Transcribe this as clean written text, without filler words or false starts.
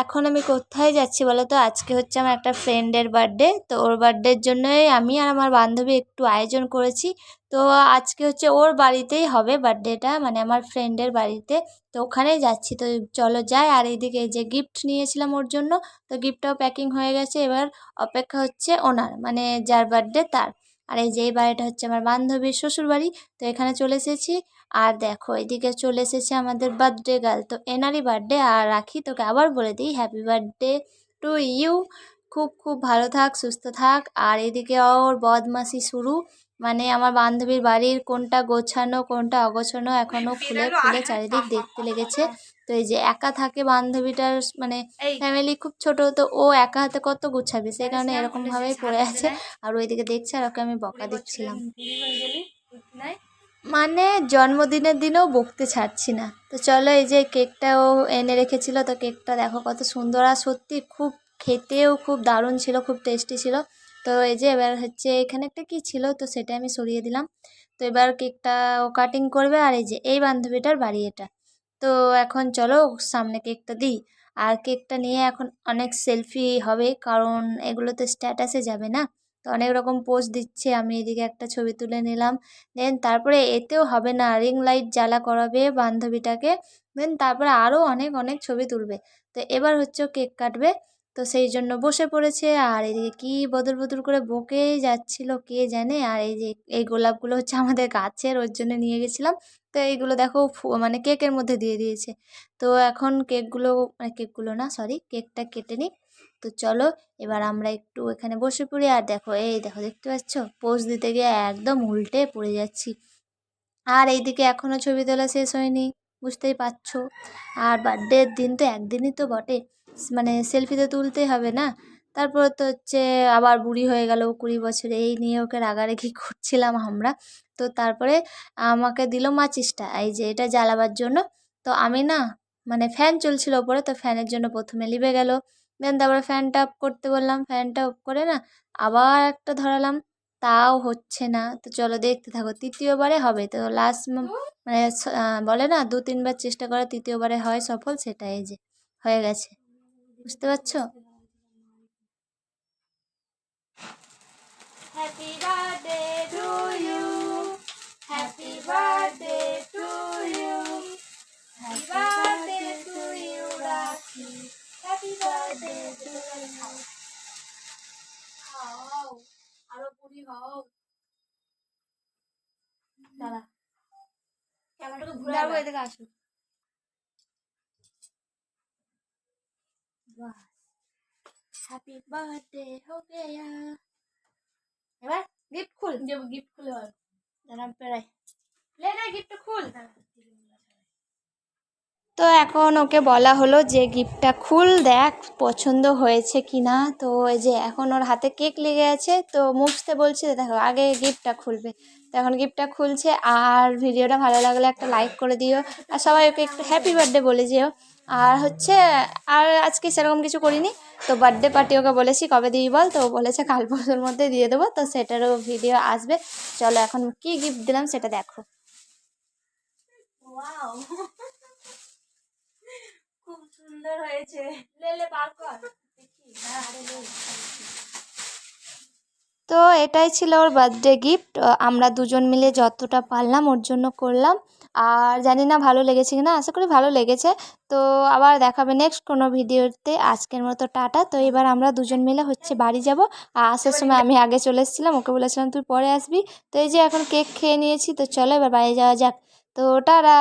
এখন আমি কোথায় যাচ্ছি বলো তো? আজকে হচ্ছে আমার একটা ফ্রেন্ডের বার্থডে। তো ওর বার্থডের জন্যই আমি আর আমার বান্ধবী একটু আয়োজন করেছি। তো আজকে হচ্ছে ওর বাড়িতেই হবে বার্থডেটা, মানে আমার ফ্রেন্ডের বাড়িতে। তো ওখানেই যাচ্ছি, তো চলো যাই। আর এইদিকে এই যে গিফট নিয়েছিলাম ওর জন্য, তো গিফটটাও প্যাকিং হয়ে গেছে। এবার অপেক্ষা হচ্ছে ওনার, মানে যার বার্থডে তার। আর এই যে এই বাড়িটা হচ্ছে আমার বান্ধবীর শ্বশুর বাড়ি। তো এখানে চলে এসেছি। আর দেখো এদিকে চলে এসেছে আমাদের বার্থডে গার্ল, তো এনারই বার্থডে। আর রাখি তোকে আবার বলে দিই, হ্যাপি বার্থডে টু ইউ। খুব খুব ভালো থাক, সুস্থ থাক। আর এদিকে ওর বদমাশি শুরু, মানে আমার বান্ধবীর বাড়ির কোনটা গোছানো কোনটা অগোছানো এখনও খুলে খুলে চারিদিক দেখতে লেগেছে। তো এই যে একা থাকে বান্ধবীটার, মানে ফ্যামিলি খুব ছোট, তো ও একা হাতে কত গুছাবে, সেই কারণে এরকমভাবেই পড়ে আছে। আর ওইদিকে দেখছে আর ওকে আমি বকা দিচ্ছিলাম, মানে জন্মদিনের দিনেও বকতে ছাড়ছি না। তো চলো, এই যে কেকটাও এনে রেখেছিল, তো কেকটা দেখো কত সুন্দর, আর সত্যি খুব খেতেও খুব দারুণ ছিল, খুব টেস্টি ছিল। তো এই যে এবার হচ্ছে এখানে একটা কি ছিল, তো সেটা আমি সরিয়ে দিলাম। তো এবার কেকটা ও কাটিং করবে। আর এই যে এই বান্ধবীটার বাড়ি এটা। তো এখন চলো সামনে কেকটা দিই। আর কেকটা নিয়ে এখন অনেক সেলফি হবে, কারণ এগুলো তো স্ট্যাটাসে যাবে না। তো অনেক রকম পোজ দিচ্ছে, আমি এদিকে একটা ছবি তুলে নিলাম। দেন তারপরে এতেও হবে না, রিং লাইট জ্বালা করাবে বান্ধবীটাকে। দেন তারপরে আরও অনেক অনেক ছবি তুলবে। তো এবার হচ্ছে ও কেক কাটবে, তো সেই জন্য বসে পড়েছে। আর এদিকে কি বদর বদর করে বকেই যাচ্ছিল কে জানে। আর এই যে এই গোলাপগুলো হচ্ছে আমাদের গাছের, ওর জন্য নিয়ে গেছিলাম। তো এইগুলো দেখো মানে কেকের মধ্যে দিয়ে দিয়েছে। তো এখন কেকগুলো, মানে কেকগুলো না সরি, কেকটা কেটে নিই। তো চলো এবার আমরা একটু এখানে বসে পড়ি। আর দেখো এই দেখো, দেখতে পাচ্ছ পোজ দিতে গিয়ে একদম উল্টে পড়ে যাচ্ছি। আর এইদিকে এখনও ছবি তোলা শেষ হয়নি, বুঝতেই পারছো। আর বার্থডের দিন তো একদিনই তো বটে, মানে সেলফি তো তুলতেই হবে না। তারপর তো হচ্ছে আবার বুড়ি হয়ে গেল 20 বছরে, এই নিয়ে ওকে রাগারাগি করছিলাম আমরা। তো তারপরে আমাকে দিল মাচিসটা, এই যে এটা জ্বালাবার জন্য। তো আমি না, মানে ফ্যান চলছিল ওপরে, তো ফ্যানের জন্য প্রথমে লিভে গেল। দেন তারপরে ফ্যানটা অফ করতে বললাম, ফ্যানটা অফ করে না আবার একটা ধরালাম, তাও হচ্ছে না। তো চলো দেখতে থাকো, তৃতীয়বারে হবে তো লাস্ট, মানে বলে না 2-3 বার চেষ্টা করে তৃতীয়বারে হয় সফল, সেটা এই যে হয়ে গেছে, বুঝতে পারছো। Happy birthday to you, happy birthday to you, happy birthday to you Rakhi, happy birthday to you. খাও, আরো পুরি হও। দাঁড়া, ক্যামেরাটাকে ঘুরে দাও, এদিকে আসো। হ্যাপি বার্থডে হো গয়া। এবার গিফট খুল, যে গিফট খুলে বল। দাঁড়া পেরাই, লে না গিফট খুল। তো এখন ওকে বলা হলো যে গিফটটা খুল, দেখ পছন্দ হয়েছে কি না। তো এই যে এখন ওর হাতে কেক লেগে আছে, তো মুছতে বলছে, দেখো আগে গিফটটা খুলবে। তো এখন গিফটটা খুলছে। আর ভিডিওটা ভালো লাগলে একটা লাইক করে দিও, আর সবাই ওকে একটু হ্যাপি বার্থডে বলে যেও। আর হচ্ছে আর আজকে সেরকম কিছু করিনি। তো বার্থডে পার্টি ওকে বলেছি কবে দিই বল, তো ও বলেছে কাল পরশুর মধ্যে দিয়ে দেবো, তো সেটারও ভিডিও আসবে। চলো এখন কি গিফট দিলাম সেটা দেখো। ওয়াও, খুব সুন্দর হয়েছে, লে বার কর দেখি। তো এটাই ছিল ওর বার্থডে গিফট। আমরা দুজন মিলে যতটা পারলাম ওর জন্য করলাম। আর জানি না ভালো লেগেছে কিনা, আশা করি ভালো লেগেছে। তো আবার দেখাবে নেক্সট কোনো ভিডিওতে। আজকের মতো টাটা। তো এবার আমরা দুজন মিলে হচ্ছে বাড়ি যাব। আর আসার সময় আমি আগে চলে এসেছিলাম, ওকে বলেছিলাম তুই পরে আসবি। তো এই যে এখন কেক খেয়ে নিয়েছি, তো চলো এবার বাড়ি যাওয়া যাক। তো টাটা।